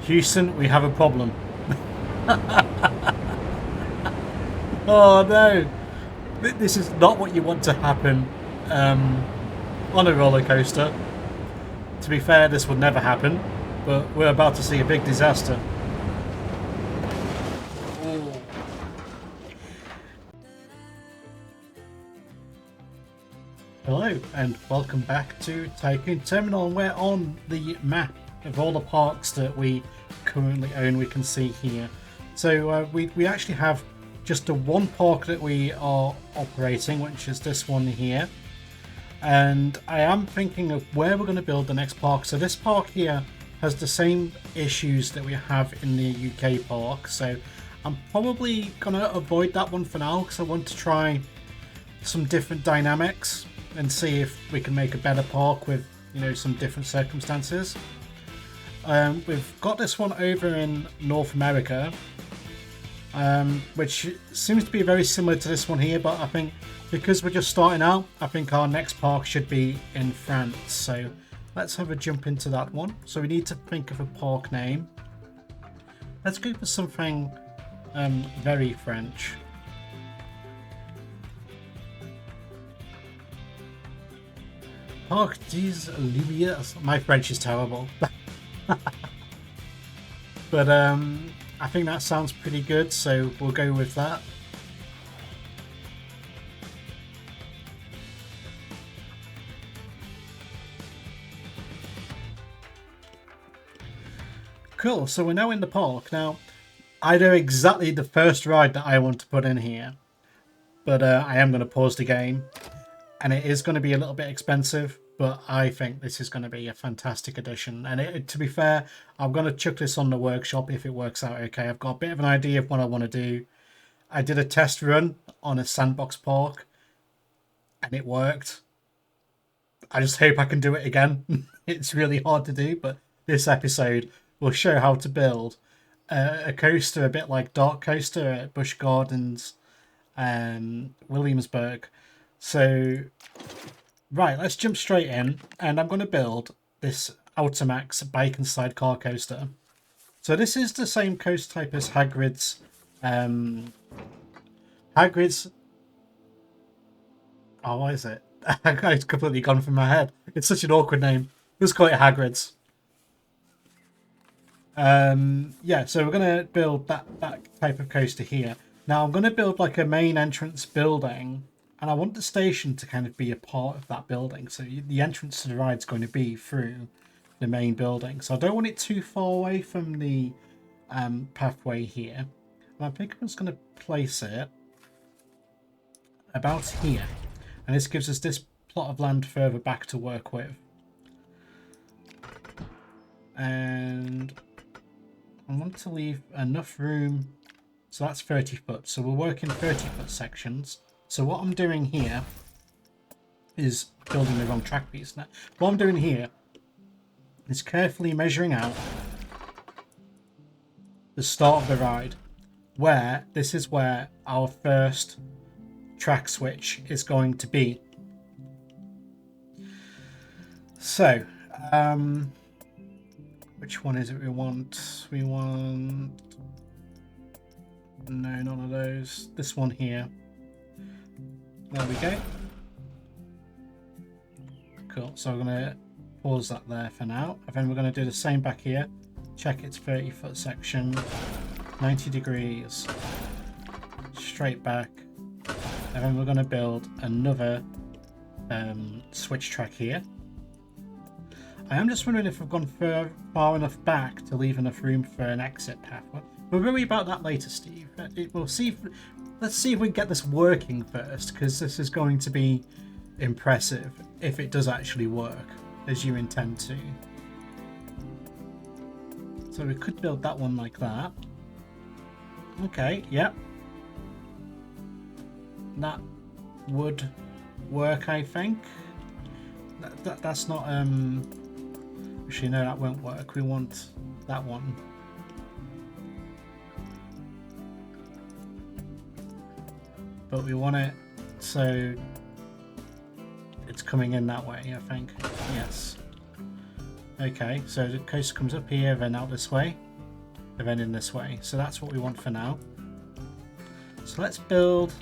Houston, we have a problem. Oh no, this is not what you want to happen on a roller coaster. To be fair, this would never happen, but we're about to see a big disaster. Hello and welcome back to Tycoon Terminal, and we're on the map of all the parks that we currently own. We can see here. So we actually have just the one park that we are operating, which is this one here. And I am thinking of where we're going to build the next park. So this park here has the same issues that we have in the UK park. So I'm probably going to avoid that one for now because I want to try some different dynamics and see if we can make a better park with, you know, some different circumstances. We've got this one over in North America, which seems to be very similar to this one here, but I think because we're just starting out, I think our next park should be in France. So let's have a jump into that one. So we need to think of a park name. Let's go for something very French. Parc Des Lumieres. My French is terrible. But I think that sounds pretty good, so we'll go with that. Cool, so we're now in the park. Now, I know exactly the first ride that I want to put in here, but I am going to pause the game. And it is going to be a little bit expensive, but I think this is going to be a fantastic addition. And to be fair, I'm going to chuck this on the workshop if it works out okay. I've got a bit of an idea of what I want to do. I did a test run on a sandbox park, and it worked. I just hope I can do it again. It's really hard to do, but this episode will show how to build a coaster a bit like Dark Coaster at Busch Gardens, Williamsburg. So, right, let's jump straight in, and I'm going to build this OutaMax bike and sidecar coaster. So this is the same coaster type as Hagrid's. Hagrid's. Oh, what is it? It's completely gone from my head. It's such an awkward name. Let's call it Hagrid's. Yeah, so we're going to build that type of coaster here. Now I'm going to build like a main entrance building. And I want the station to kind of be a part of that building. So the entrance to the ride is going to be through the main building. So I don't want it too far away from the pathway here. And I think I'm just going to place it about here. And this gives us this plot of land further back to work with. And I want to leave enough room. So that's 30 foot. So we'll work in 30-foot sections. So what I'm doing here is building the wrong track piece. Now, what I'm doing here is carefully measuring out the start of the ride, where this is where our first track switch is going to be. So, which one is it we want? We want... No, none of those. This one here. There we go. Cool, so we're going to pause that there for now. And then we're going to do the same back here. Check its 30-foot section. 90 degrees. Straight back. And then we're going to build another switch track here. I am just wondering if we've gone far enough back to leave enough room for an exit path. We'll worry about that later, Steve. We'll see. Let's see if we can get this working first, because this is going to be impressive if it does actually work as you intend to. So we could build that one like that. Okay, yep. That would work, I think. That's not... Actually, no, that won't work. We want that one. But we want it so it's coming in that way, I think. Yes. Okay, so the coaster comes up here, then out this way. of ending this way. So that's what we want for now. So let's build.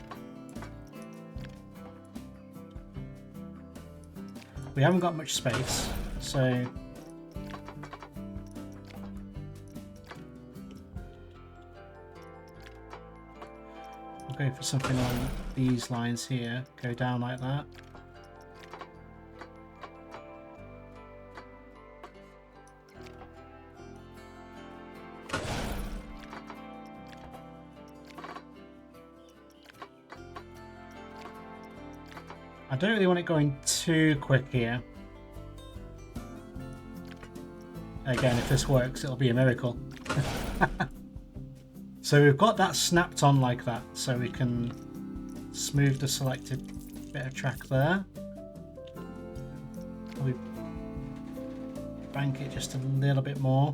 We haven't got much space, so we'll go for something on these lines here. Go down like that. I don't really want it going too quick here. Again, if this works, it'll be a miracle. So we've got that snapped on like that, so we can smooth the selected bit of track there. We bank it just a little bit more.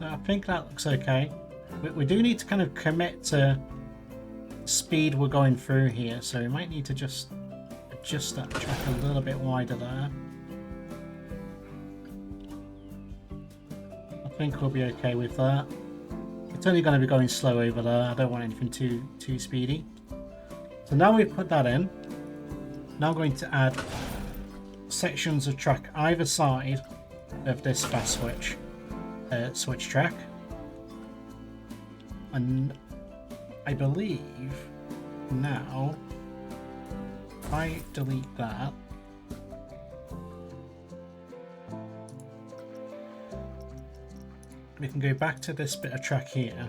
I think that looks okay. We do need to kind of commit to speed we're going through here, so we might need to just adjust that track a little bit wider there. I think we'll be okay with that. It's only going to be going slow over there. I don't want anything too speedy. So now we've put that in. Now I'm going to add sections of track either side of this fast switch track, and I believe now if I delete that, we can go back to this bit of track here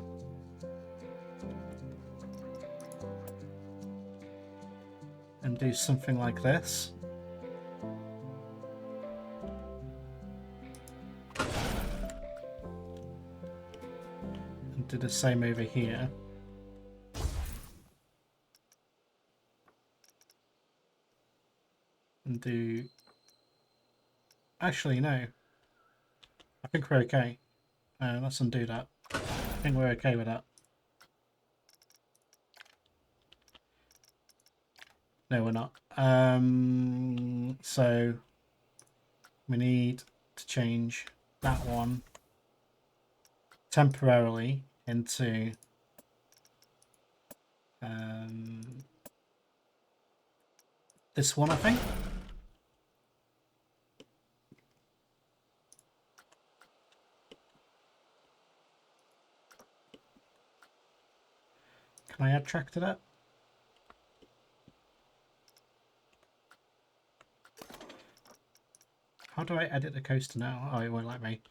and do something like this. Do the same over here. And do... Actually, no. I think we're okay. Let's undo that. I think we're okay with that. No, we're not. So we need to change that one temporarily into this one, I think. Can I add track to that? How do I edit the coaster now? Oh, it won't let me.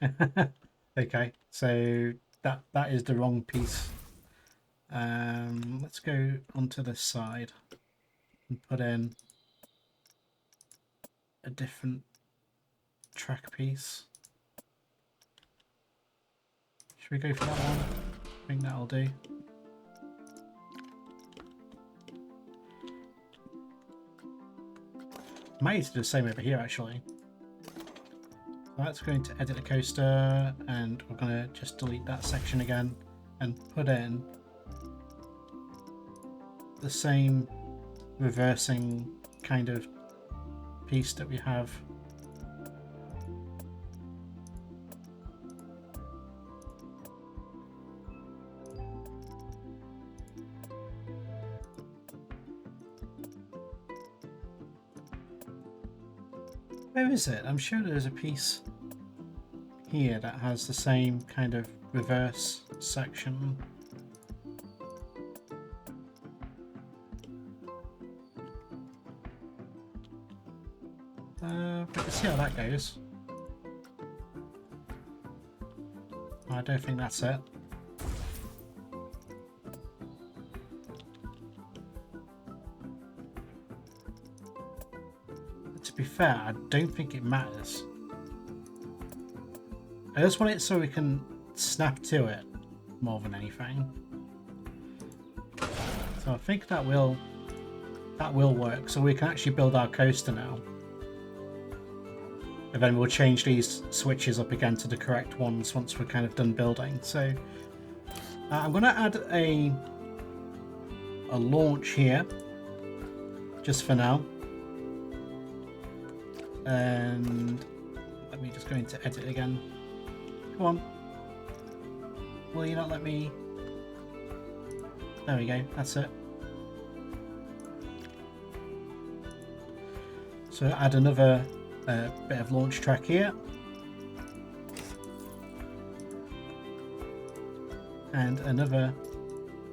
Okay, so that is the wrong piece. Let's go onto this side and put in a different track piece. Should we go for that one? I think that'll do. Might need to do the same over here actually. That's going to edit the coaster, and we're going to just delete that section again and put in the same reversing kind of piece that we have. Where is it? I'm sure there's a piece here that has the same kind of reverse section. We can see how that goes. I don't think that's it. To be fair, I don't think it matters. I just want it so we can snap to it more than anything. So I think that will work. So we can actually build our coaster now. and then we'll change these switches up again to the correct ones once we're kind of done building. So I'm going to add a launch here just for now, and let me just go into edit again. Come on, will you not let me? There we go, that's it. So add another bit of launch track here, and another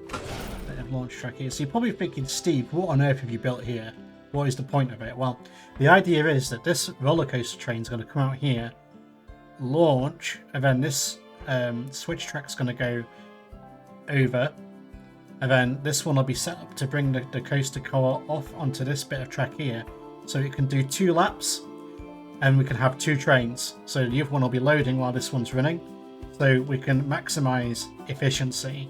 bit of launch track here. So you're probably thinking, Steve, what on earth have you built here? What is the point of it? Well, the idea is that this roller coaster train is going to come out here, launch, and then this switch track is going to go over, and then this one will be set up to bring the coaster car off onto this bit of track here, so it can do 2 laps and we can have 2 trains. So the other one will be loading while this one's running, so we can maximize efficiency,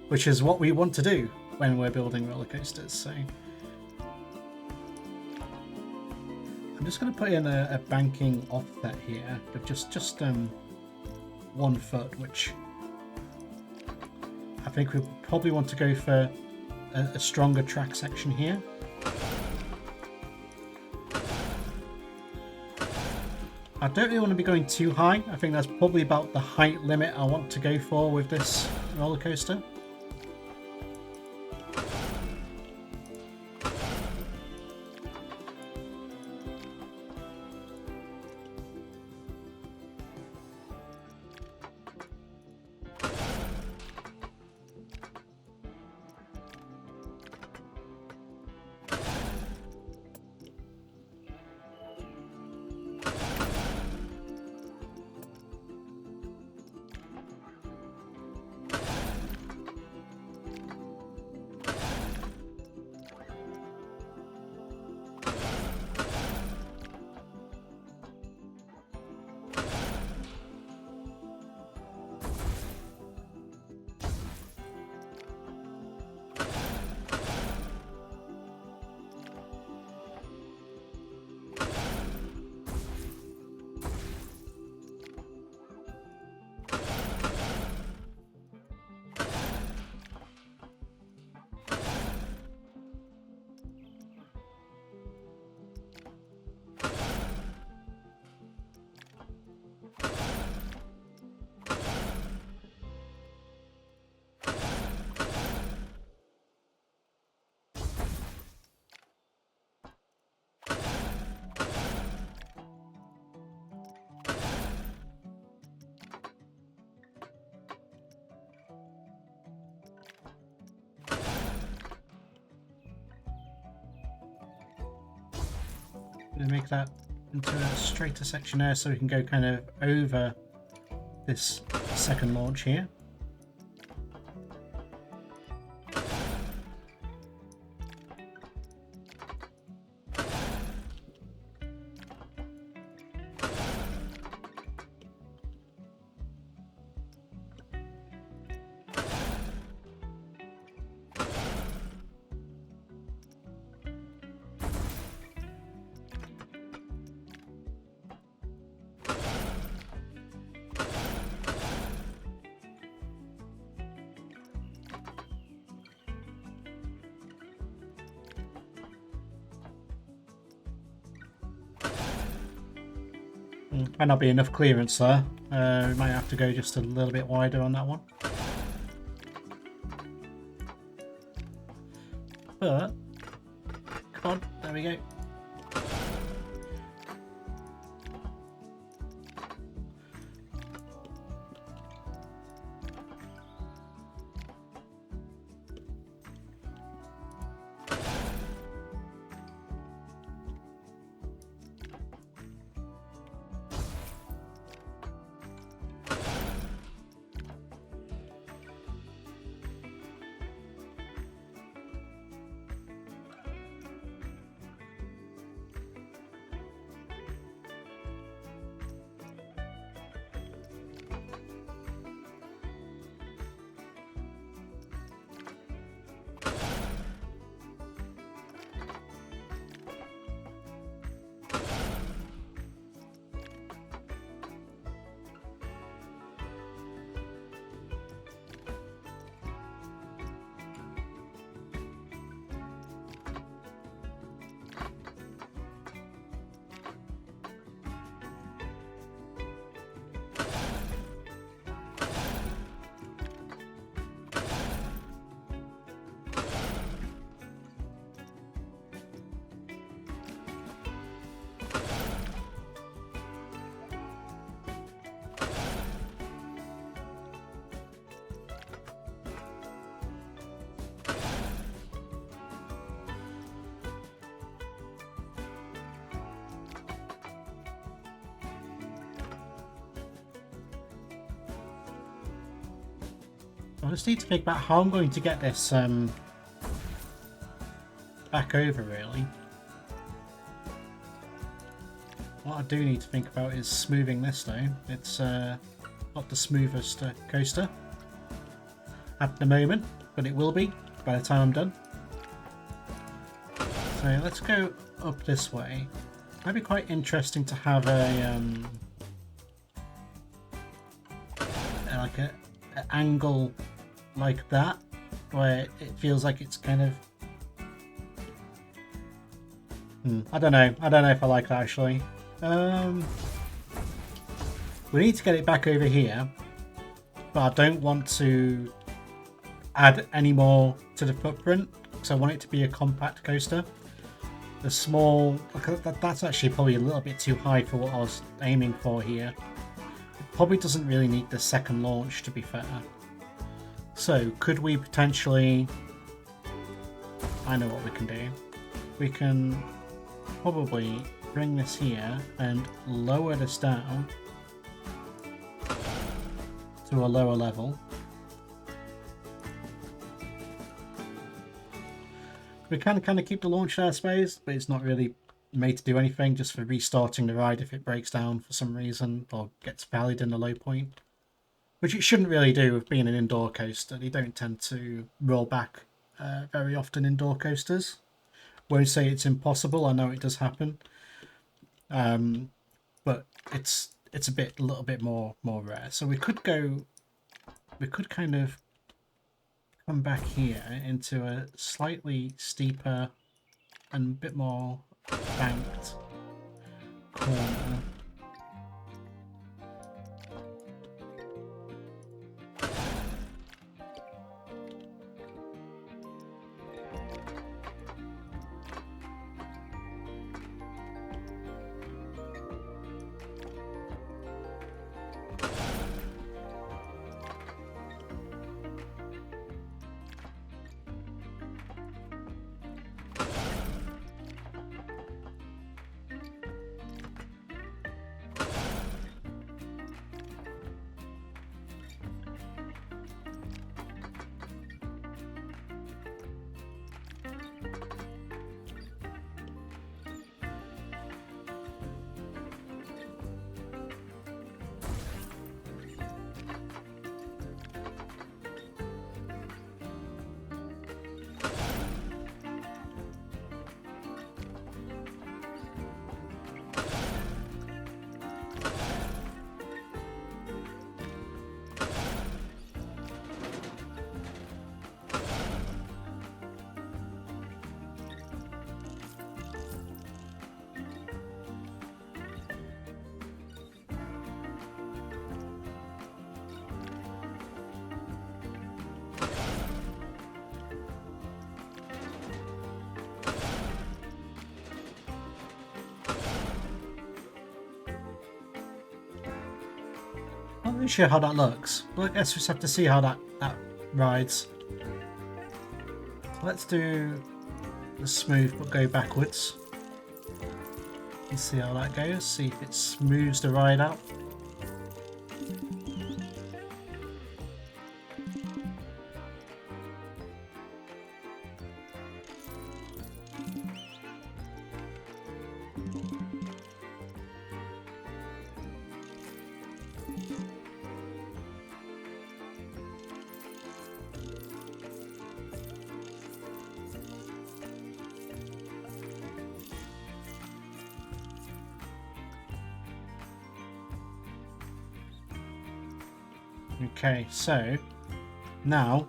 which is what we want to do when we're building roller coasters. So I'm just going to put in a banking offset here of just 1 foot, which I think we probably want to go for a stronger track section here. I don't really want to be going too high. I think that's probably about the height limit I want to go for with this roller coaster. I'm going to make that into a straighter section there so we can go kind of over this second launch here. Might not be enough clearance there. We might have to go just a little bit wider on that one. But, come on, there we go. I just need to think about how I'm going to get this back over, really. What I do need to think about is smoothing this though. It's not the smoothest coaster at the moment, but it will be by the time I'm done. So let's go up this way. Might be quite interesting to have a like an angle like that, where it feels like it's kind of. I don't know. I don't know if I like that actually. We need to get it back over here, but I don't want to add any more to the footprint, because I want it to be a compact coaster. The small, that's actually probably a little bit too high for what I was aiming for here. It probably doesn't really need the second launch, to be fair. So could we potentially, I know what we can do. We can probably bring this here and lower this down to a lower level. We can kind of keep the launch there, I suppose, but it's not really made to do anything, just for restarting the ride if it breaks down for some reason or gets valid in the low point. Which it shouldn't really do with being an indoor coaster. They don't tend to roll back very often, indoor coasters. Won't say it's impossible, I know it does happen. But it's a little bit more rare. So we could kind of come back here into a slightly steeper and a bit more banked corner. Not really sure how that looks, but I guess we just have to see how that rides. Let's do the smooth but go backwards and see how that goes, see if it smooths the ride out. Okay, so now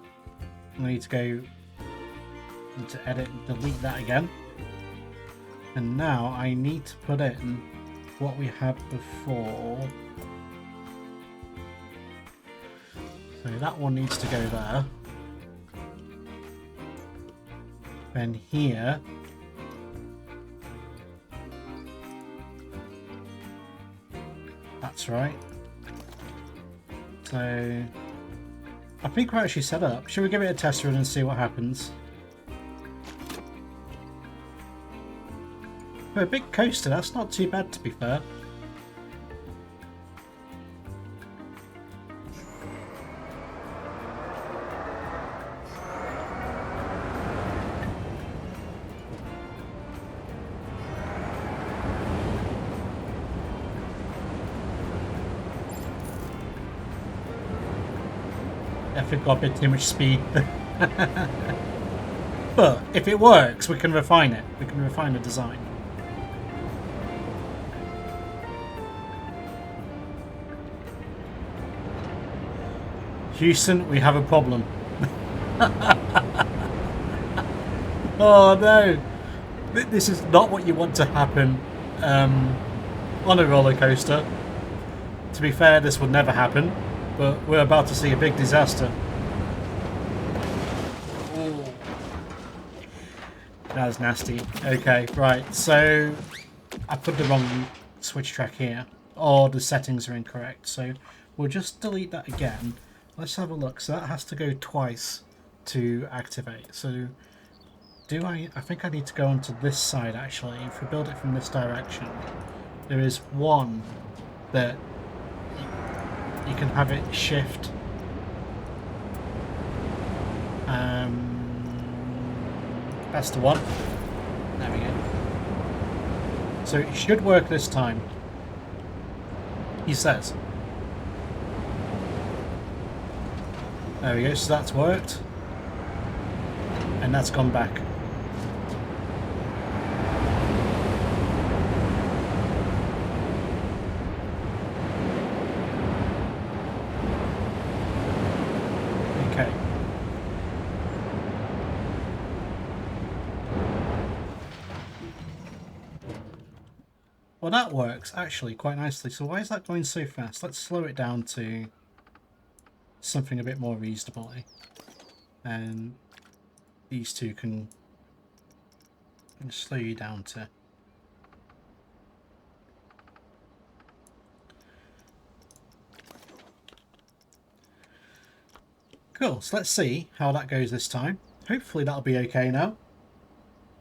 I need to go into edit and delete that again. And now I need to put in what we had before. So that one needs to go there. Then here. That's right. So I think we're actually set up. Should we give it a test run and see what happens? For a big coaster, that's not too bad, to be fair. I think got a bit too much speed. But if it works, we can refine it. We can refine the design. Houston, we have a problem. Oh no! This is not what you want to happen on a roller coaster. To be fair, this would never happen, but we're about to see a big disaster. Ooh. That was nasty. Okay, right, so I put the wrong switch track here, or the settings are incorrect, so we'll just delete that again. Let's have a look. So that has to go twice to activate. So I think I need to go onto this side actually. If we build it from this direction, there is one that you can have it shift. That's the one. There we go. So it should work this time. He says. There we go, so that's worked. And that's gone back. Okay. Well, that works actually quite nicely. So why is that going so fast? Let's slow it down to something a bit more reasonable, and these two can slow you down to cool. So let's see how that goes this time. Hopefully that'll be okay now.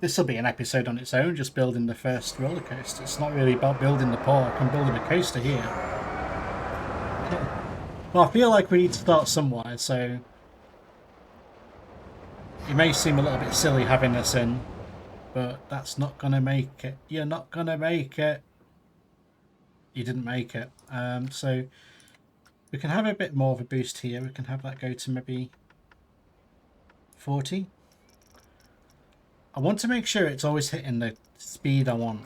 This will be an episode on its own, just building the first roller coaster. It's not really about building the park. I'm building a coaster here. Well, I feel like we need to start somewhere, so it may seem a little bit silly having this in, but that's not going to make it. You're not going to make it. You didn't make it. So we can have a bit more of a boost here. We can have that go to maybe 40. I want to make sure it's always hitting the speed I want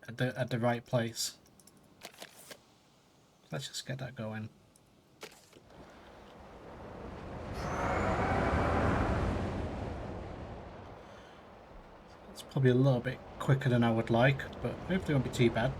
at the right place. Let's just get that going. It's probably a little bit quicker than I would like, but hopefully it won't be too bad.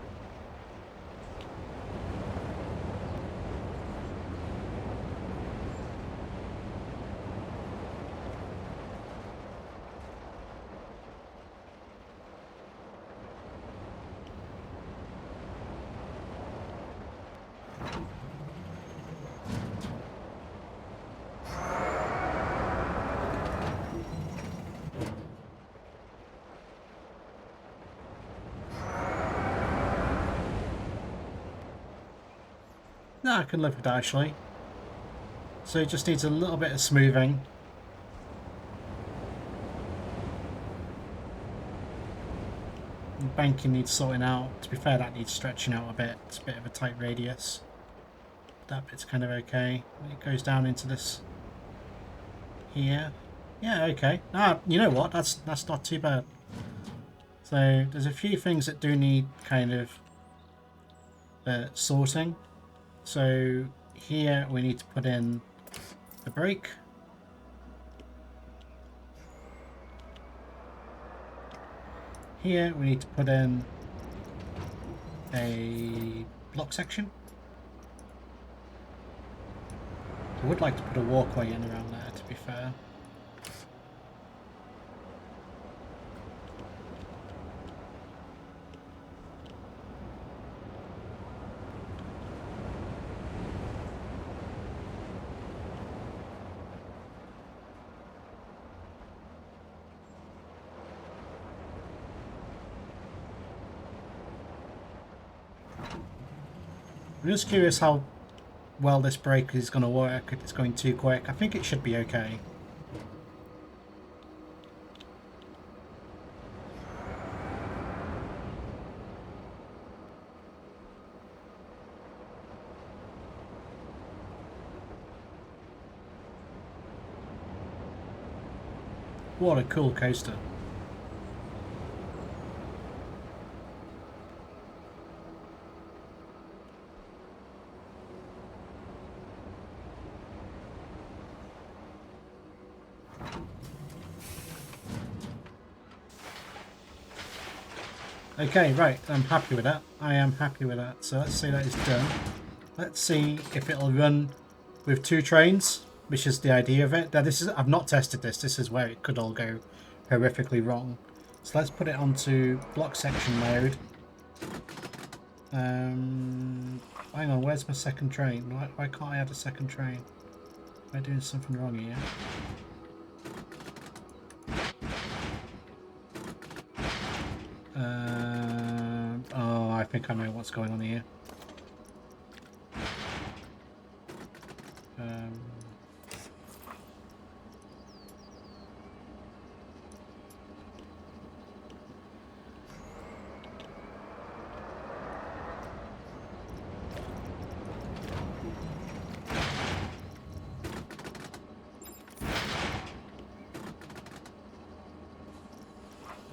No, I can live with that actually. So it just needs a little bit of smoothing. The banking needs sorting out. To be fair, that needs stretching out a bit. It's a bit of a tight radius. That bit's kind of okay. It goes down into this here. Yeah, okay. Ah, you know what? That's not too bad. So there's a few things that do need kind of sorting. So here we need to put in the brake. Here we need to put in a block section. I would like to put a walkway in around there, to be fair. I'm just curious how well this brake is going to work, if it's going too quick. I think it should be okay. What a cool coaster. Okay, right, I'm happy with that. I am happy with that. So let's say that is done. Let's see if it'll run with 2 trains, which is the idea of it. Now this is, I've not tested this. This is where it could all go horrifically wrong. So let's put it onto block section mode. Hang on, where's my second train? Why can't I add a second train? Am I doing something wrong here? Oh, I think I know what's going on here.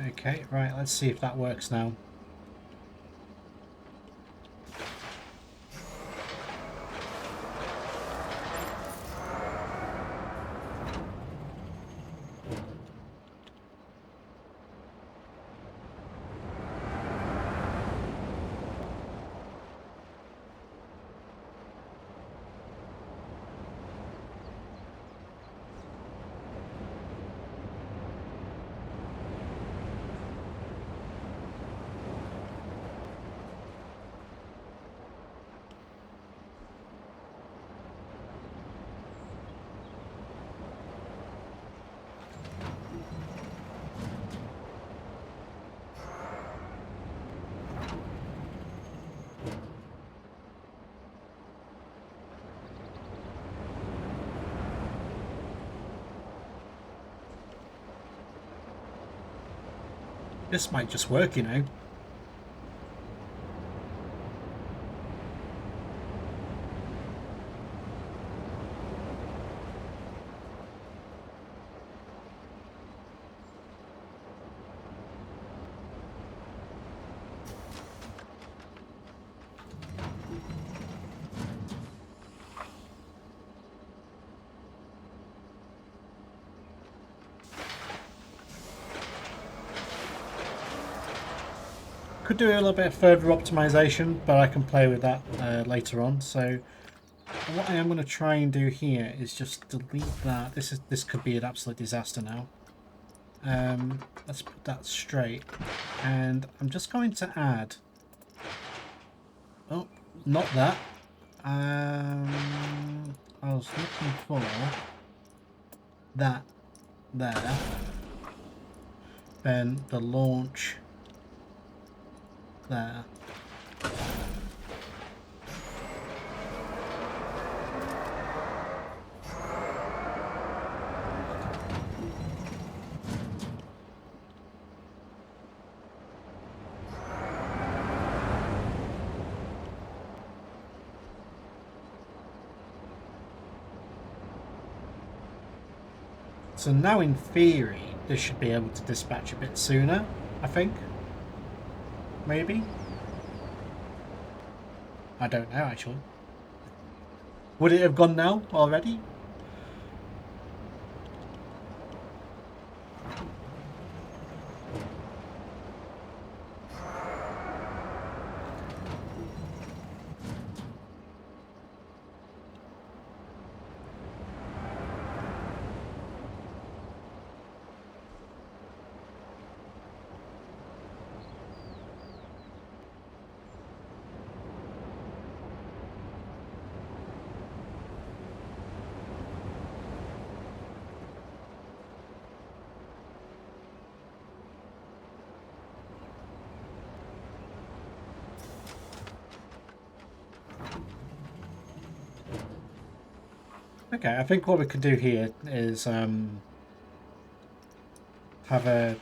Okay, right, let's see if that works now. This might just work, you know. Could do a little bit further optimization, but I can play with that later on. So what I am going to try and do here is just delete that. This could be an absolute disaster now. Let's put that straight, and I'm just going to add. Oh, not that. I was looking for that there. Then the launch there. So now in theory this should be able to dispatch a bit sooner, I think. Maybe? I don't know actually. Would it have gone now already? Okay, I think what we could do here is have a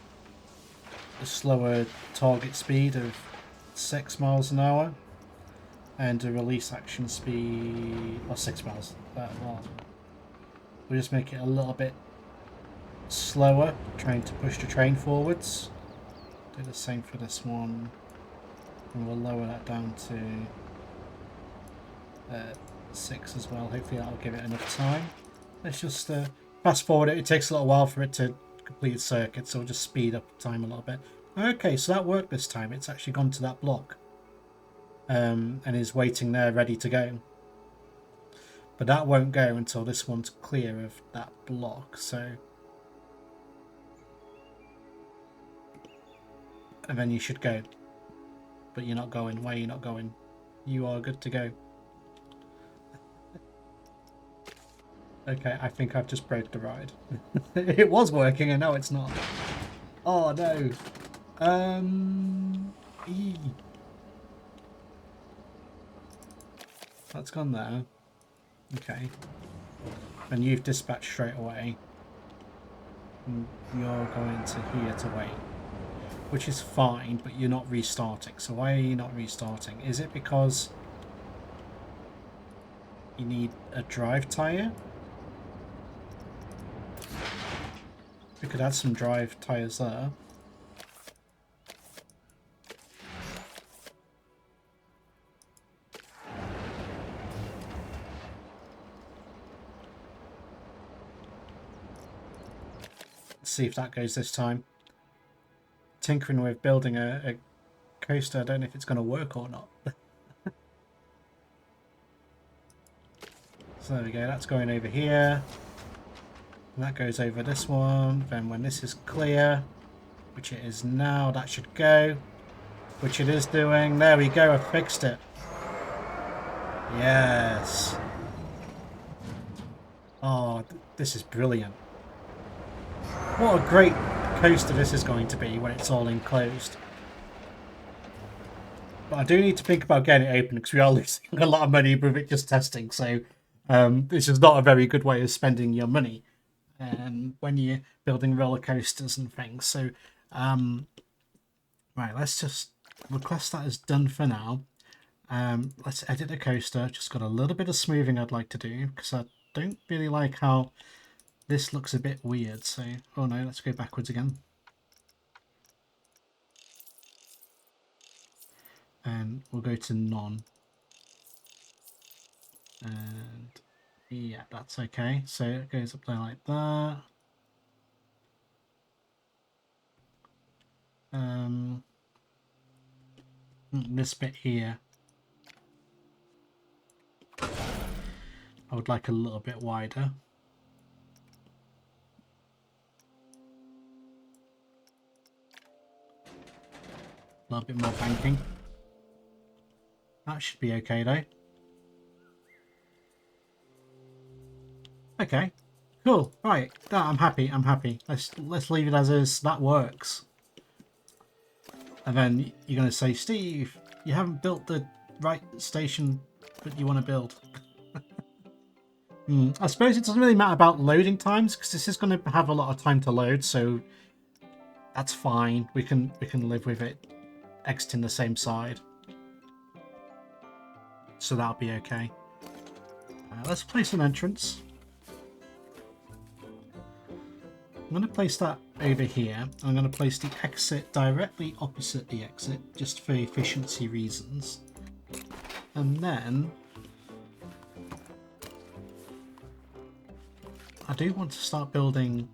slower target speed of 6 miles an hour and a release action speed, or 6 miles. Well, we'll just make it a little bit slower trying to push the train forwards. Do the same for this one. And we'll lower that down to 6 as well. Hopefully that'll give it enough time. Let's just fast forward it. It takes a little while for it to complete its circuit, so we'll just speed up time a little bit. Okay, so that worked this time. It's actually gone to that block. And is waiting there ready to go. But that won't go until this one's clear of that block, so... And then you should go. But you're not going. Why are you not going? You are good to go. Okay, I think I've just broke the ride. It was working and now it's not. Oh no. Eee. That's gone there. Okay. And you've dispatched straight away. And you're going to here to wait. Which is fine, but you're not restarting. So why are you not restarting? Is it because you need a drive tyre? We could add some drive tyres there. Let's see if that goes this time. Tinkering with building a coaster, I don't know if it's going to work or not. So there we go, that's going over here. And that goes over this one. Then when this is clear, which it is now, that should go. Which it is doing. There we go, I fixed it. Yes. Oh, this is brilliant. What a great coaster this is going to be when it's all enclosed. But I do need to think about getting it open because we are losing a lot of money with it just testing. So this is not a very good way of spending your money when you're building roller coasters and things. So right, let's just request that as done for now. Let's edit the coaster. Just got a little bit of smoothing I'd like to do because I don't really like how this looks a bit weird. So, oh no, let's go backwards again. And we'll go to none. And yeah, that's okay. So it goes up there like that. This bit here, I would like a little bit wider. A little bit more banking. That should be okay though. Okay, cool. Right, that I'm happy. I'm happy. Let's leave it as is. That works. And then you're going to say, Steve, you haven't built the right station that you want to build. I suppose it doesn't really matter about loading times because this is going to have a lot of time to load, so that's fine. We can live with it exiting the same side, so that'll be okay. Let's place an entrance. I'm going to place that over here. I'm going to place the exit directly opposite the exit, just for efficiency reasons. And then I do want to start building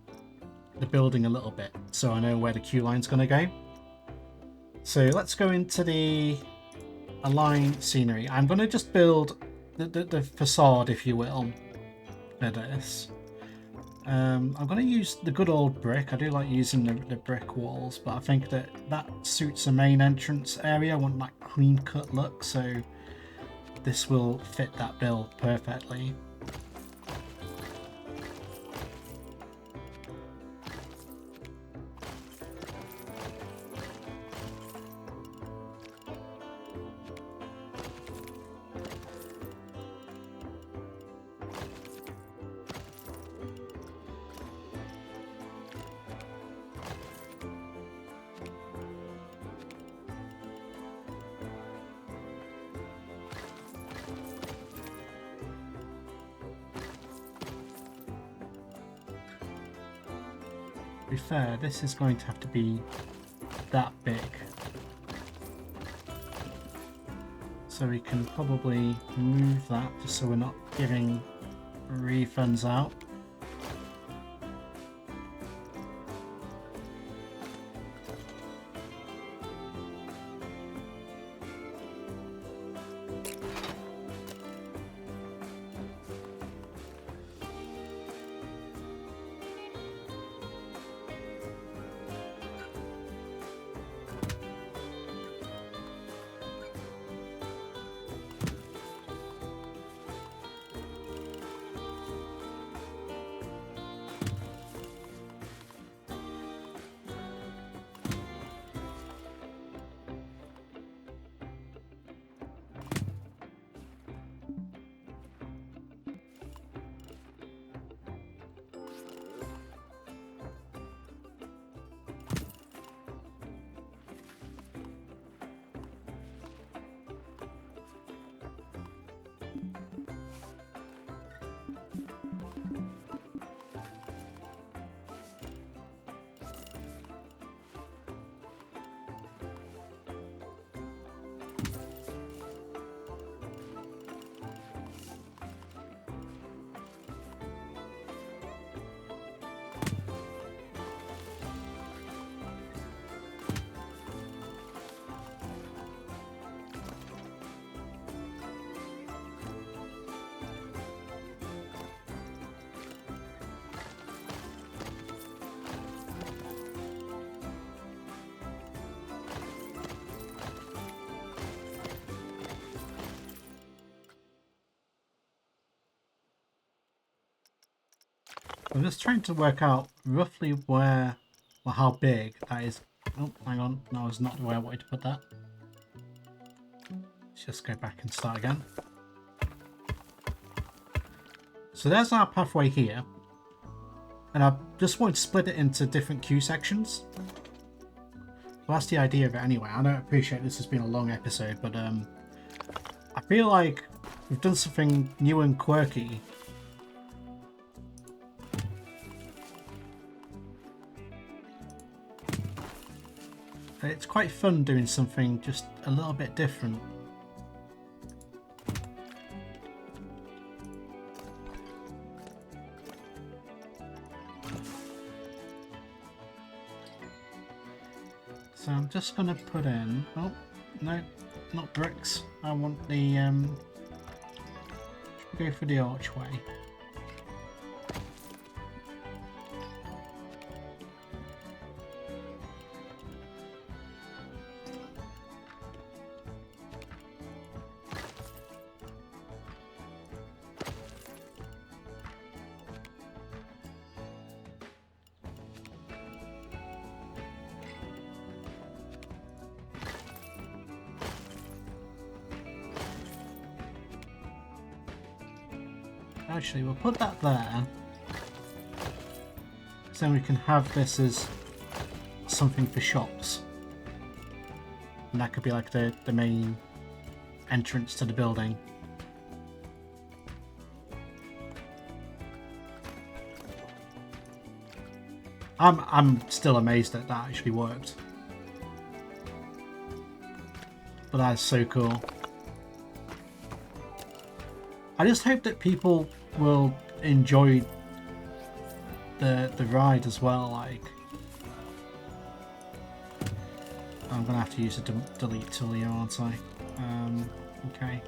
the building a little bit, so I know where the queue line's going to go. So let's go into the align scenery. I'm going to just build the facade, if you will, of this. I'm going to use the good old brick. I do like using the brick walls, but I think that suits the main entrance area. I want that clean cut look, so this will fit that build perfectly. be fair, this is going to have to be that big. So we can probably move that just so we're not giving refunds out. I'm just trying to work out roughly where, or how big that is. Oh, hang on. No, it's not where I wanted to put that. Let's just go back and start again. So there's our pathway here. And I just wanted to split it into different queue sections. Well, that's the idea of it anyway. I don't appreciate this has been a long episode, but I feel like we've done something new and quirky. It's quite fun doing something just a little bit different. So I'm just going to put in... Oh, no, not bricks. I want the... go for the archway. Actually, we'll put that there, so then we can have this as something for shops, and that could be like the main entrance to the building. I'm still amazed that that actually worked, but that's so cool. I just hope that people will enjoy the ride as well. Like, I'm gonna have to use a delete tool here, aren't I? Okay.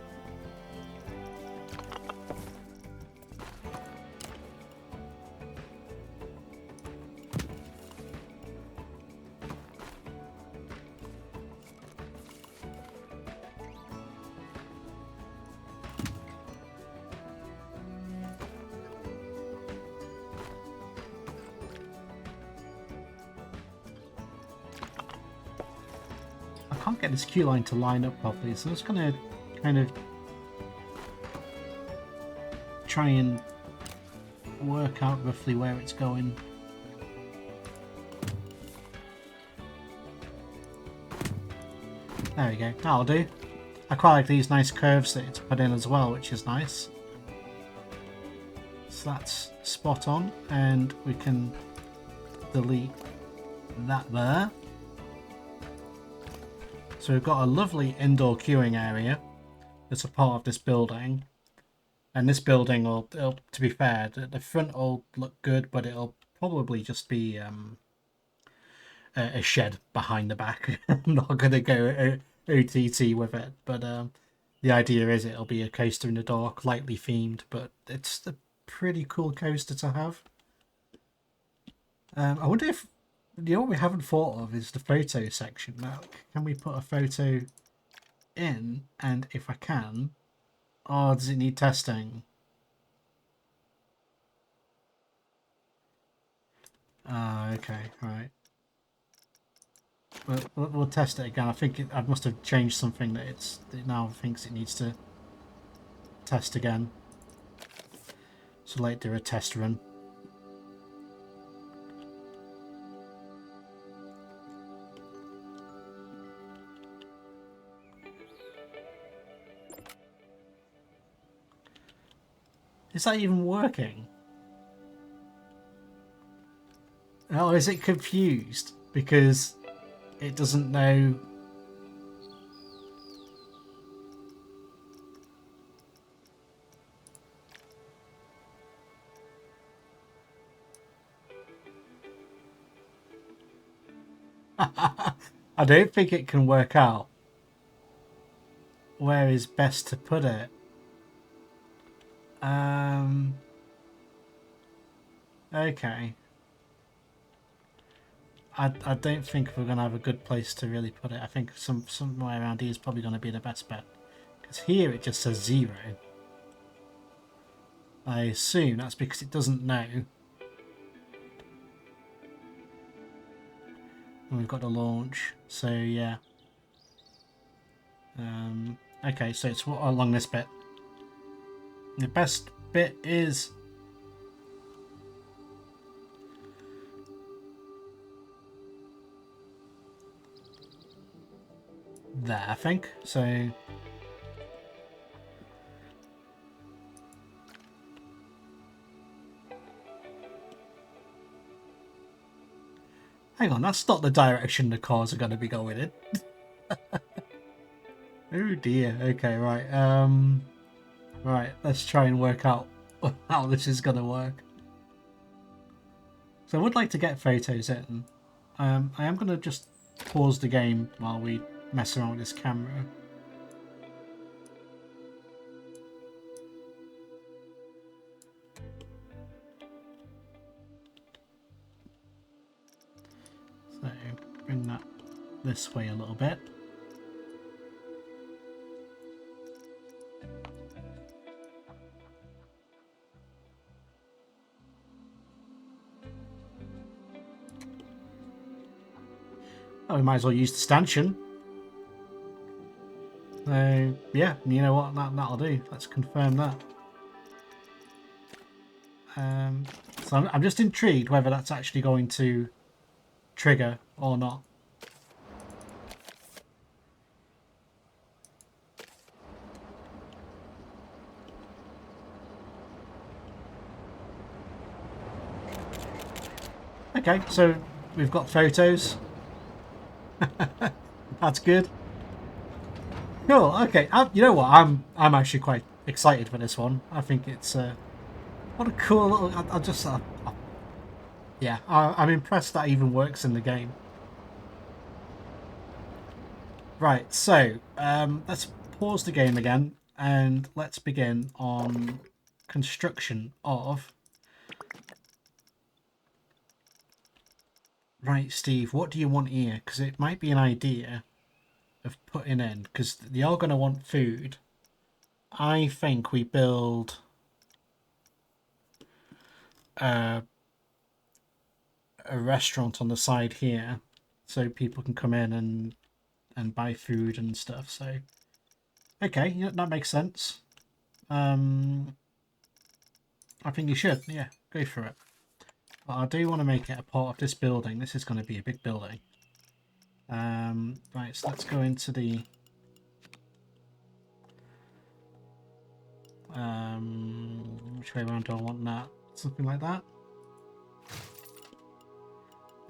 I can't get this queue line to line up properly, so I'm just going to kind of try and work out roughly where it's going. There we go, that'll do. I quite like these nice curves that it's put in as well, which is nice. So that's spot on, and we can delete that there. So we've got a lovely indoor queuing area that's a part of this building. And this building will, to be fair, the front will look good, but it'll probably just be a shed behind the back. I'm not going to go OTT with it, but the idea is it'll be a coaster in the dark, lightly themed, but it's a pretty cool coaster to have. I wonder if, what we haven't thought of is the photo section. Now, can we put a photo in? And if I can, does it need testing? Okay, right. We'll test it again. I think I must have changed something that it now thinks it needs to test again. So let's do a test run. Is that even working? Oh, is it confused? Because it doesn't know... I don't think it can work out where is best to put it. Okay. I don't think we're going to have a good place to really put it. I think somewhere around here is probably going to be the best bet. Because here it just says 0. I assume that's because it doesn't know. And we've got to launch. So, yeah. Okay, so it's along this bit. The best bit is... there, I think. So... hang on, that's not the direction the cars are going to be going in. Oh dear. Okay, right. Right, let's try and work out how this is going to work. So I would like to get photos in. I am going to just pause the game while we mess around with this camera. So bring that this way a little bit. Oh, we might as well use the stanchion. So yeah, you know what, that'll do. Let's confirm that. So I'm just intrigued whether that's actually going to trigger or not. Okay, so we've got photos. That's good. Cool. Okay. You know what? I'm actually quite excited for this one. I think it's what a cool little. I just yeah. I'm impressed that even works in the game. Right. So let's pause the game again and let's begin on construction of. Right, Steve. What do you want here? Because it might be an idea of putting in, because they are going to want food. I think we build a restaurant on the side here so people can come in and buy food and stuff. So okay, yeah, that makes sense. I think you should, yeah, go for it. But I do want to make it a part of this building. This is going to be a big building. Right, so let's go into the which way around do I want that? Something like that.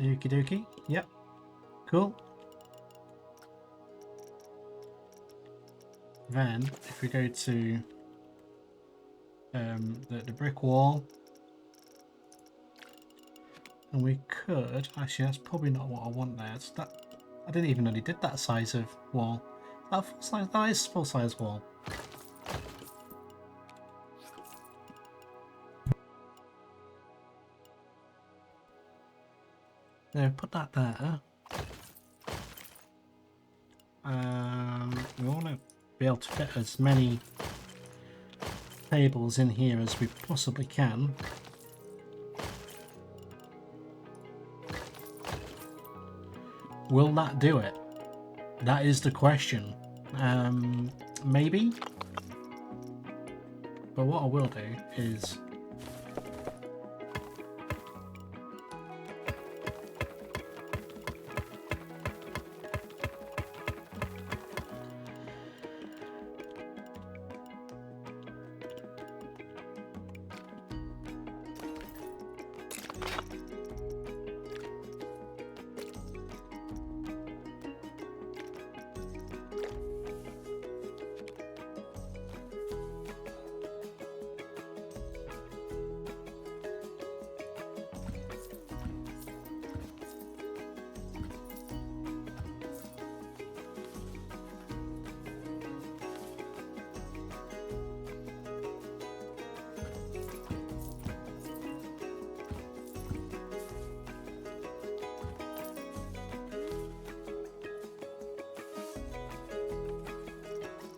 Okie dokie. Yep. Cool. Then, if we go to the brick wall, and we could actually, that's probably not what I want there. It's that I didn't even know they did that size of wall. That full size, that is full size wall. There, put that there. We want to be able to fit as many tables in here as we possibly can. Will that do it? That is the question. Maybe. But what I will do is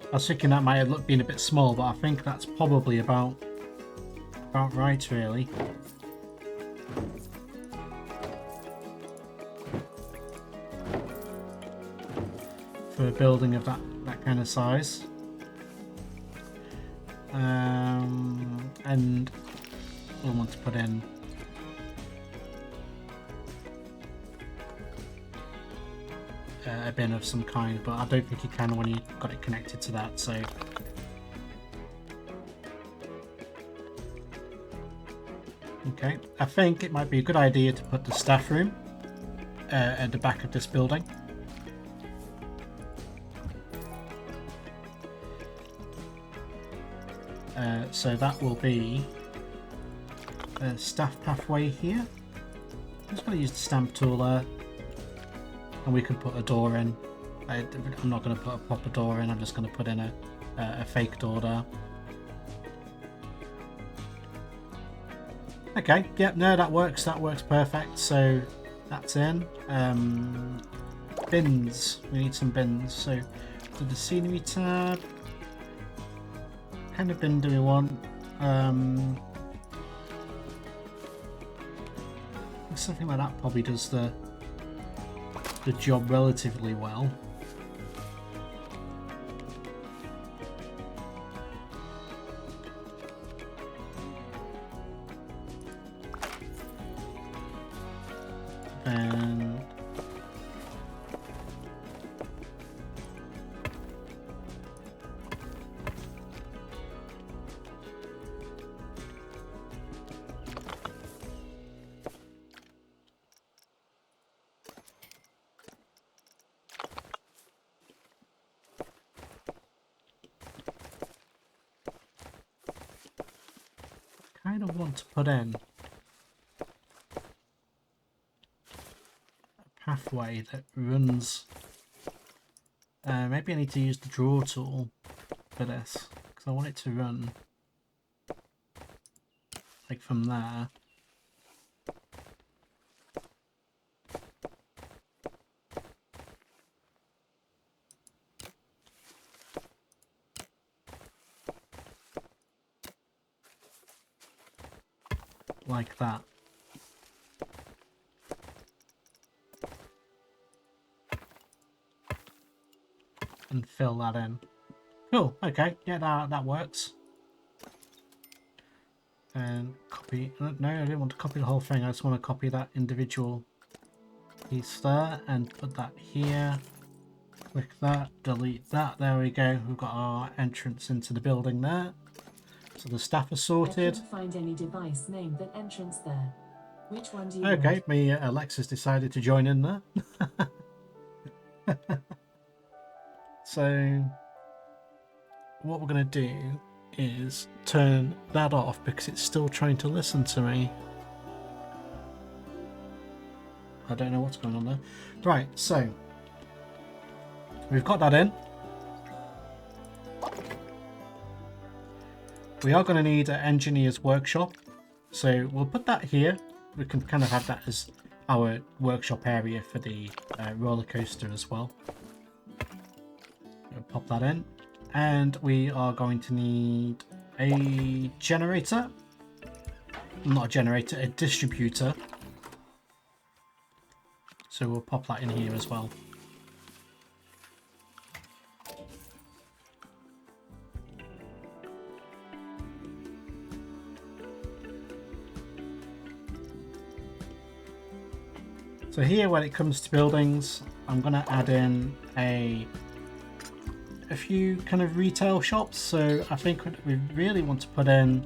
I was thinking that might have looked been a bit small, but I think that's probably about right, really. For a building of that kind of size. And we'll want to put in a bin of some kind, but I don't think you can when you got it connected to that, so okay. I think it might be a good idea to put the staff room at the back of this building. So that will be a staff pathway here. I'm just going to use the stamp tool there. And we can put a door in. I'm not going to put a proper door in, I'm just going to put in a fake door there. Okay, yep, no, that works perfect. So that's in. Bins, we need some bins. So to the scenery tab, what kind of bin do we want? Something like that probably does the job relatively well. And kind of want to put in a pathway that runs. Maybe I need to use the draw tool for this, because I want it to run like from there. Like that. And fill that in. Cool, okay, yeah, that works. And copy, no, I didn't want to copy the whole thing, I just want to copy that individual piece there and put that here. Click that, delete that, there we go, we've got our entrance into the building there. So the staff are sorted. I couldn't find any device named that entrance there. Which one do you Okay, want? me Alexa's decided to join in there. So what we're going to do is turn that off because it's still trying to listen to me. I don't know what's going on there. Right, so we've got that in. We are going to need an engineer's workshop, so we'll put that here. We can kind of have that as our workshop area for the roller coaster as well. We'll pop that in, and we are going to need a generator. Not a generator, a distributor. So we'll pop that in here as well. So here, when it comes to buildings, I'm going to add in a few kind of retail shops. So I think we really want to put in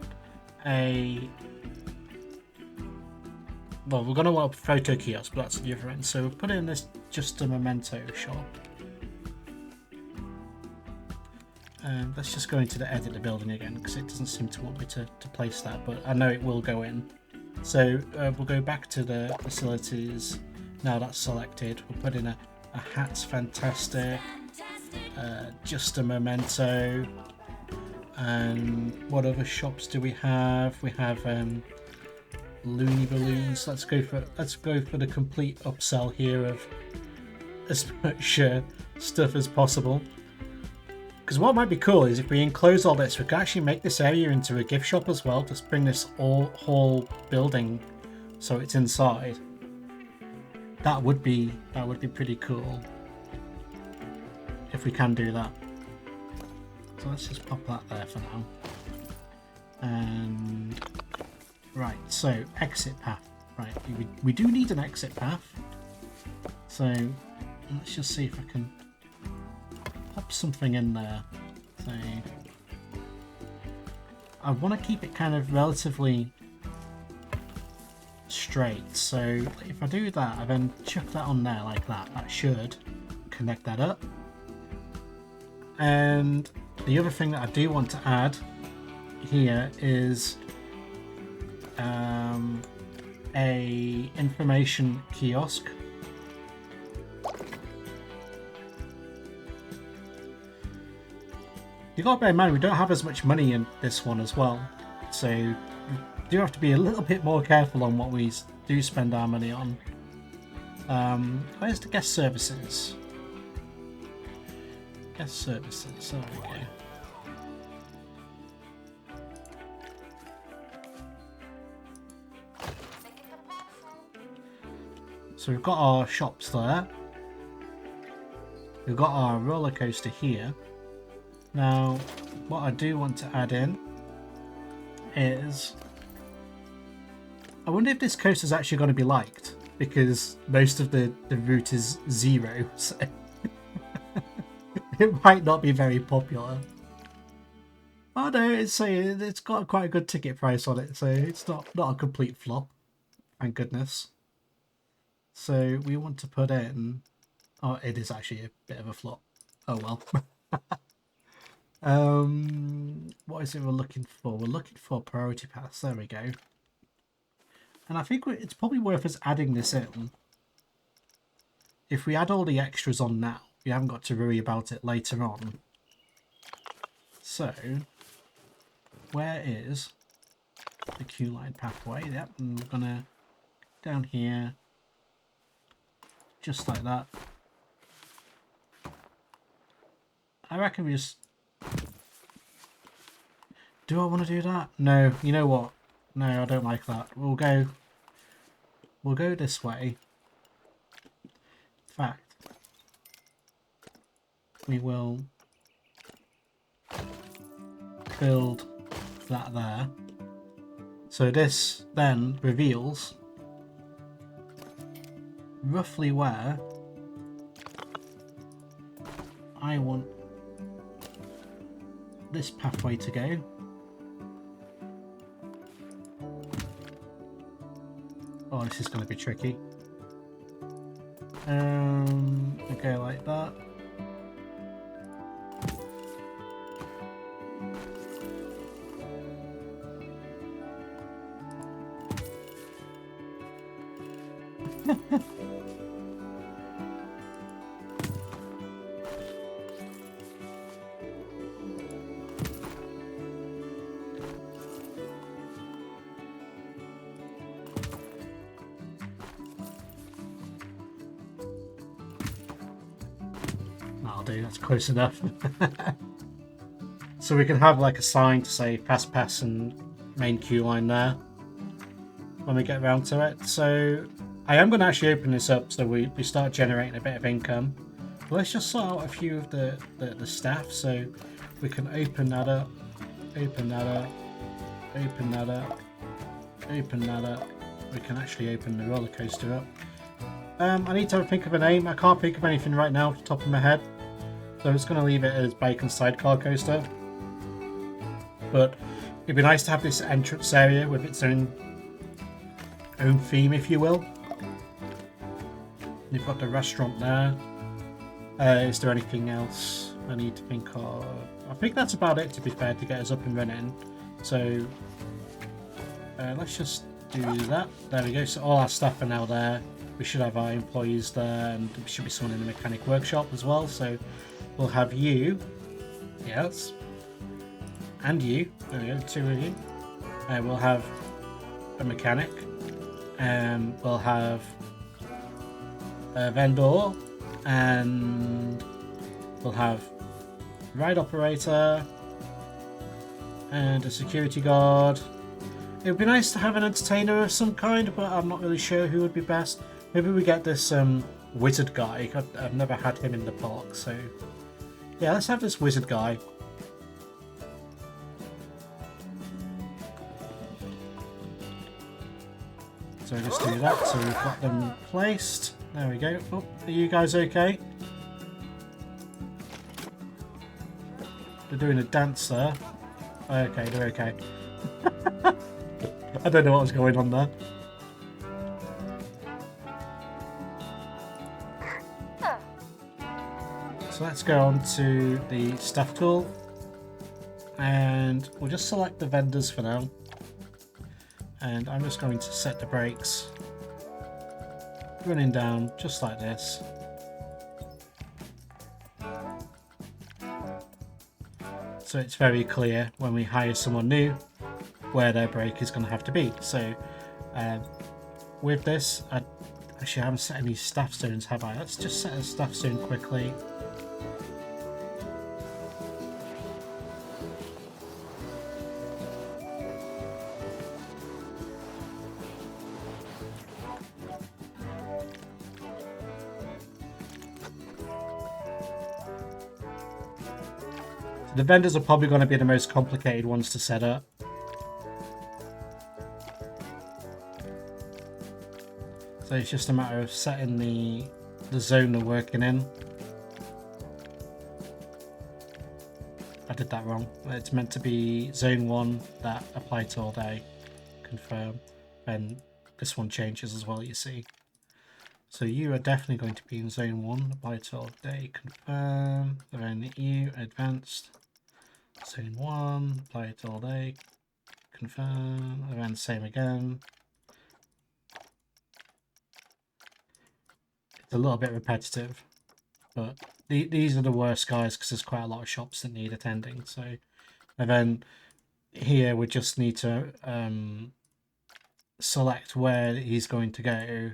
well, we're going to want a photo kiosk, but that's the other end. So we'll put in this just a memento shop. Let's just go into the edit the building again because it doesn't seem to want me to place that, but I know it will go in. So we'll go back to the facilities. Now that's selected, we'll put in a Hat's Fantastic, just a memento, and what other shops do we have? We have Looney Balloons. Let's go for the complete upsell here of as much stuff as possible. Because what might be cool is if we enclose all this, we can actually make this area into a gift shop as well. Just bring this whole building so it's inside. That would be pretty cool if we can do that. So let's just pop that there for now. And right, so exit path. Right, we do need an exit path. So let's just see if I can pop something in there. So I want to keep it kind of relatively straight, so if I do that, I then chuck that on there like that, that should connect that up. And the other thing that I do want to add here is a information kiosk. You got to bear in mind we don't have as much money in this one as well, so we do have to be a little bit more careful on what we do spend our money on. Where's the guest services? Guest services, there we go. So we've got our shops there. We've got our roller coaster here. Now, what I do want to add in is, I wonder if this coaster is actually going to be liked, because most of the route is 0, so it might not be very popular. Oh no, it's got quite a good ticket price on it, so it's not a complete flop, thank goodness. So we want to put in, oh, it is actually a bit of a flop. Oh well. What is it we're looking for? We're looking for priority pass. There we go. And I think it's probably worth us adding this in. If we add all the extras on now, we haven't got to worry about it later on. So, where is the queue line pathway? Yep, and we're gonna down here, just like that. I reckon we just. Do I want to do that? No, you know what? No, I don't like that. We'll go this way. In fact, we will build that there. So this then reveals roughly where I want this pathway to go. Oh, this is going to be tricky. Okay, like that. That'll do, that's close enough. So we can have like a sign to say pass and main queue line there when we get around to it. So I am going to actually open this up so we start generating a bit of income. But let's just sort out a few of the staff. So we can open that up, open that up, open that up, open that up. We can actually open the roller coaster up. I need to think of a name. I can't think of anything right now off the top of my head. So I'm just going to leave it as Bacon Sidecar Coaster. But it'd be nice to have this entrance area with its own theme, if you will. You've got the restaurant there. Is there anything else I need to think of? I think that's about it, to be fair, to get us up and running. So let's just do that. There we go. So all our staff are now there. We should have our employees there, and there should be someone in the mechanic workshop as well. So we'll have you. Yes. And you. There we go, 2 of you. We'll have a mechanic. We'll have a vendor. And we'll have a ride operator. And a security guard. It would be nice to have an entertainer of some kind, but I'm not really sure who would be best. Maybe we get this wizard guy. I've never had him in the park, so yeah, let's have this wizard guy. So just do that. So we've got them placed. There we go. Oh, are you guys okay? They're doing a dance there. Okay, they're okay. I don't know what was going on there. So let's go on to the staff tool. And we'll just select the vendors for now. And I'm just going to set the brakes. Running down just like this. So it's very clear when we hire someone new where their brake is going to have to be. So with this, I actually haven't set any staff zones, have I? Let's just set a staff zone quickly. The vendors are probably going to be the most complicated ones to set up. So it's just a matter of setting the zone they're working in. I did that wrong. It's meant to be zone 1 that apply to all day. Confirm. Then this one changes as well, you see. So you are definitely going to be in zone 1, apply to all day. Confirm. Then you advanced. Zone 1, apply it all day, confirm, and then same again. It's a little bit repetitive, but these are the worst guys because there's quite a lot of shops that need attending. So, and then here we just need to select where he's going to go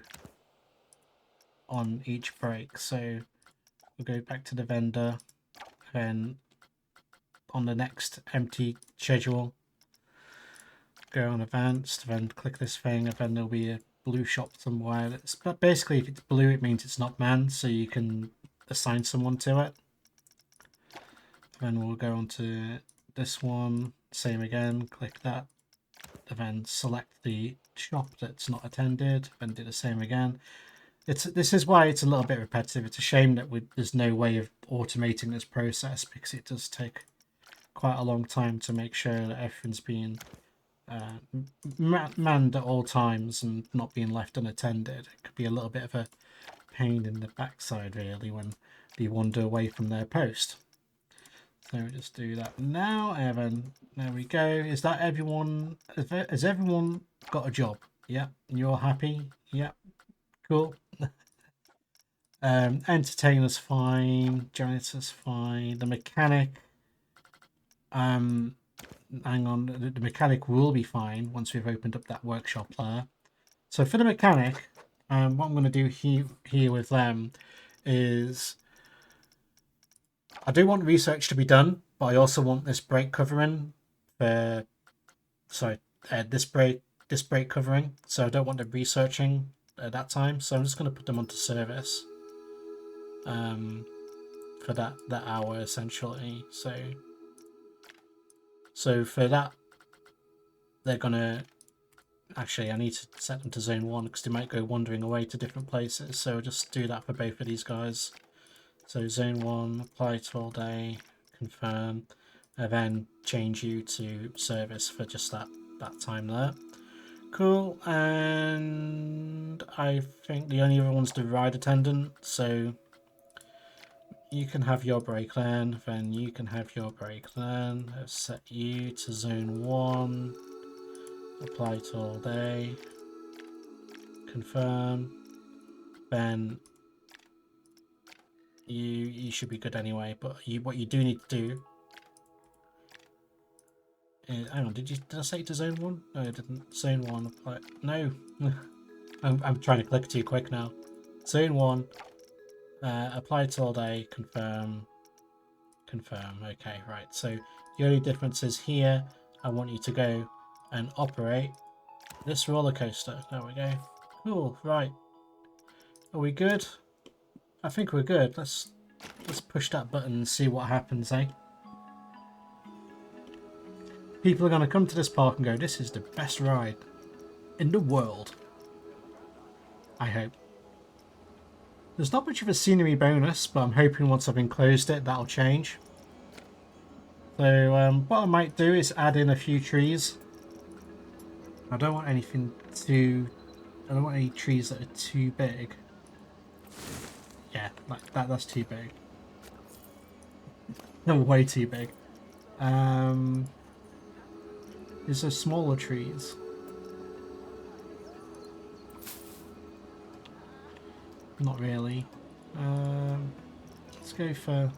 on each break. So we'll go back to the vendor, then on the next empty schedule, go on advanced, then click this thing, and then there'll be a blue shop somewhere. But basically, if it's blue, it means it's not manned, so you can assign someone to it. Then we'll go on to this one, same again, click that, and then select the shop that's not attended, then do the same again. This is why it's a little bit repetitive. It's a shame that there's no way of automating this process, because it does take quite a long time to make sure that everything's being manned at all times and not being left unattended. It could be a little bit of a pain in the backside, really, when they wander away from their post. So we'll just do that now, Evan. There we go. Is that everyone? Has everyone got a job? Yeah. You're happy? Yeah. Cool. Entertainer's fine. Janitor's fine. The mechanic. Hang on. The mechanic will be fine once we've opened up that workshop there. So for the mechanic, what I'm going to do here with them is I do want research to be done, but I also want this brake covering for this brake covering. So I don't want them researching at that time. So I'm just going to put them onto service for that hour essentially. So for that, they're gonna actually I need to set them to zone 1 because they might go wandering away to different places. So I'll just do that for both of these guys. So zone 1, apply to all day, confirm, and then change you to service for just that time there. Cool. And I think the only other one's the ride attendant. So you can have your break then you can have your break then. I've set you to zone 1, apply to all day, confirm, then you should be good anyway. But what you do need to do is, hang on, did I say to zone 1? No, I didn't. Zone 1, apply. No. I'm trying to click too quick now. Zone 1, apply to all day, confirm. Okay, right. So the only difference is here I want you to go and operate this roller coaster. There we go. Cool. Right. Are we good? I think we're good. Let's push that button and see what happens, eh? People are going to come to this park and go, this is the best ride in the world. I hope. There's not much of a scenery bonus, but I'm hoping once I've enclosed it, that'll change. So what I might do is add in a few trees. I don't want anything too... I don't want any trees that are too big. Yeah, like that's too big. No, way too big. Is there smaller trees? Not really. Let's go for...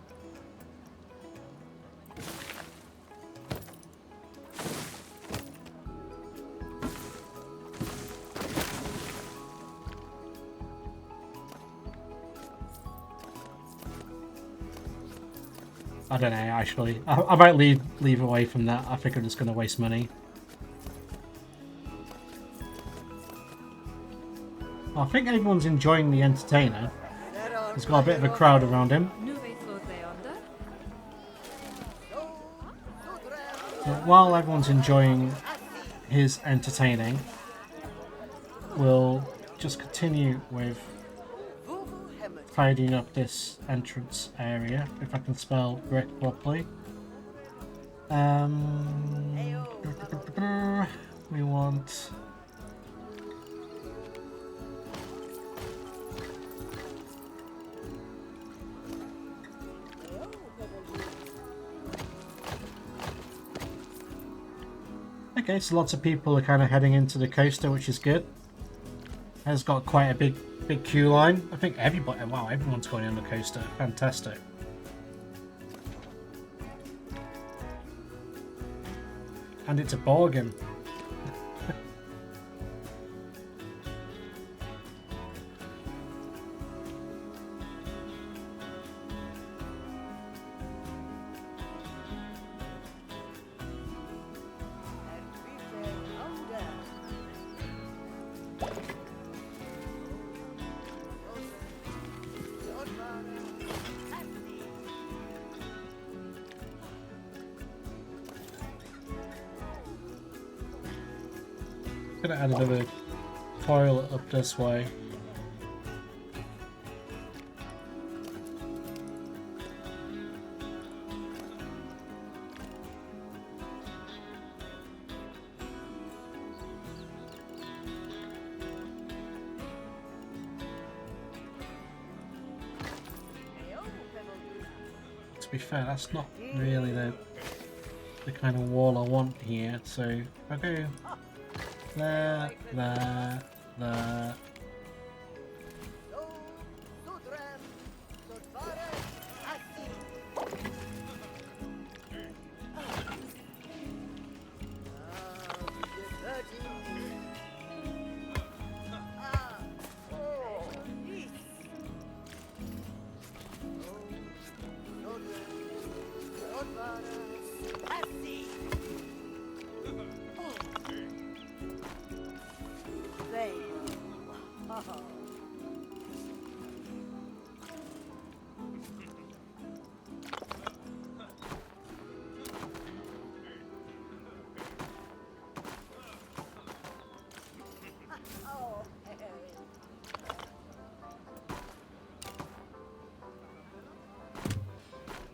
I don't know, actually. I might leave away from that. I think I'm just going to waste money. I think everyone's enjoying the entertainer. He's got a bit of a crowd around him. But while everyone's enjoying his entertaining, we'll just continue with tidying up this entrance area, if I can spell brick properly. We want... Okay, so lots of people are kind of heading into the coaster, which is good. It's got quite a big queue line. I think everybody, wow, everyone's going on the coaster. Fantastic. And it's a bargain. Gonna add another toilet up this way. be fair, that's not really the kind of wall I want here. So I'll go there, there, there.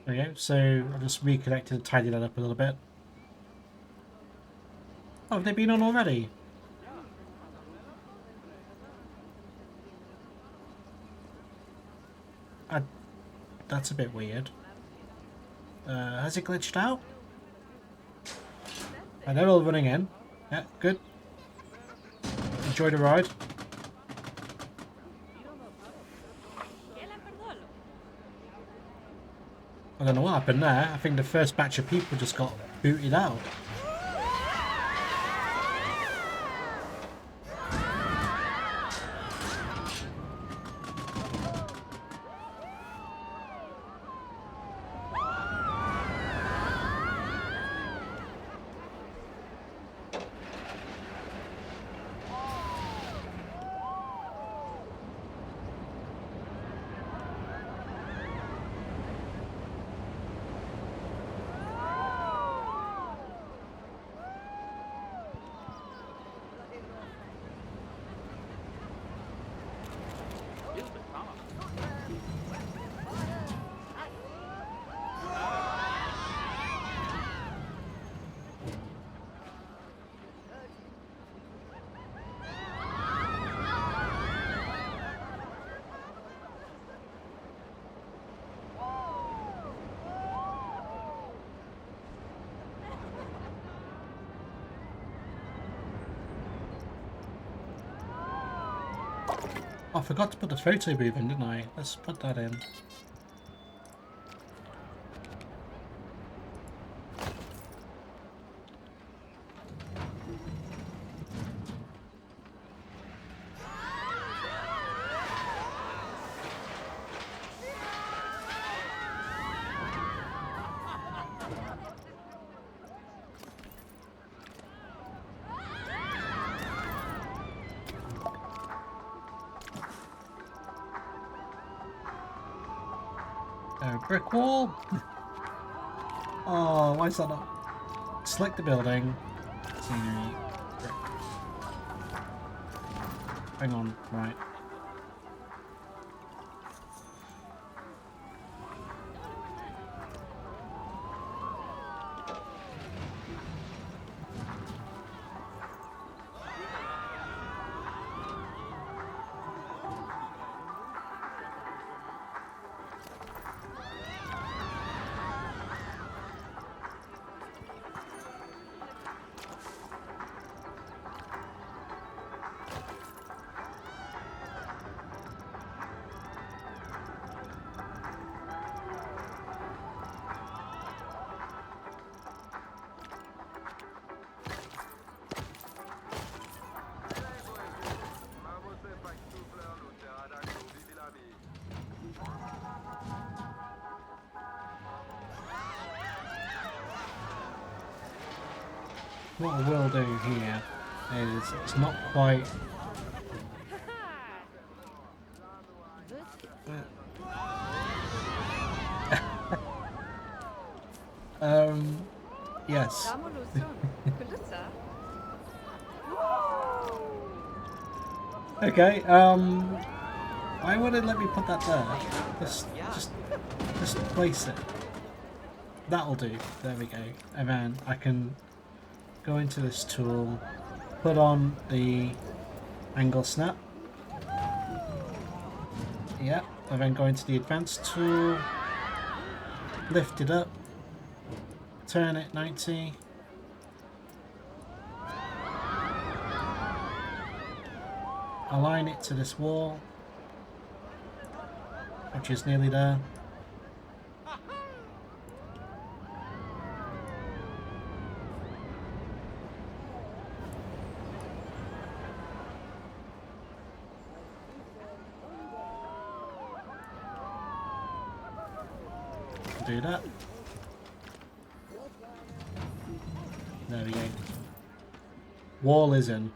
Okay, so I'll just reconnect and tidy that up a little bit. Oh, have they been on already? That's a bit weird. Has it glitched out? And they're all running in. Yeah, good. Enjoy the ride. I don't know what happened there. I think the first batch of people just got booted out. Oh, I forgot to put the photo booth in, didn't I? Let's put that in. Brick wall? Oh, why is that not? Select the building. Scenery. Brick. Hang on, right. What I will do here is it's not quite. Yes. Okay. Why would it let me put that there? Just place it. That'll do. There we go. And then I can go into this tool, put on the angle snap. Yeah, and then go into the advanced tool. lift it up, turn it 90. Align it to this wall, which is nearly there. Do that. There we go. Wall is in.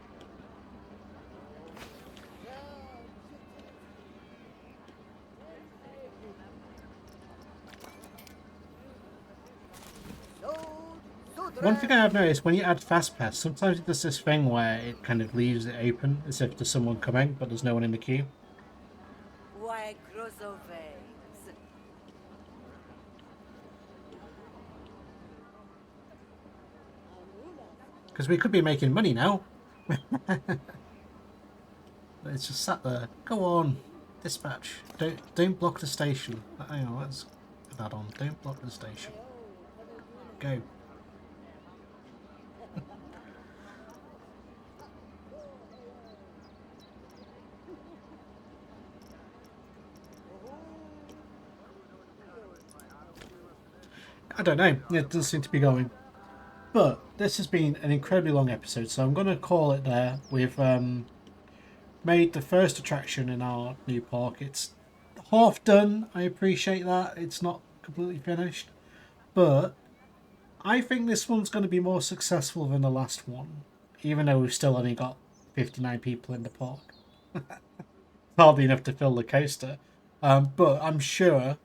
One thing I have noticed, when you add fast pass, sometimes it does this thing where it kind of leaves it open as if there's someone coming, but there's no one in the queue. Because we could be making money now. But it's just sat there. Go on, dispatch. Don't block the station. Hang on, let's put that on. Don't block the station. Go. I don't know. It doesn't seem to be going. But this has been an incredibly long episode, so I'm going to call it there. We've made the first attraction in our new park. It's half done. I appreciate that. It's not completely finished. But I think this one's going to be more successful than the last one. Even though we've still only got 59 people in the park. Hardly enough to fill the coaster. But I'm sure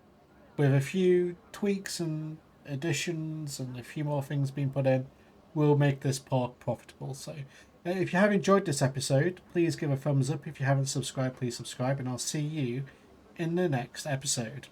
with a few tweaks and additions and a few more things being put in, we'll make this park profitable. So if you have enjoyed this episode, please give a thumbs up. If you haven't subscribed, please subscribe, and I'll see you in the next episode.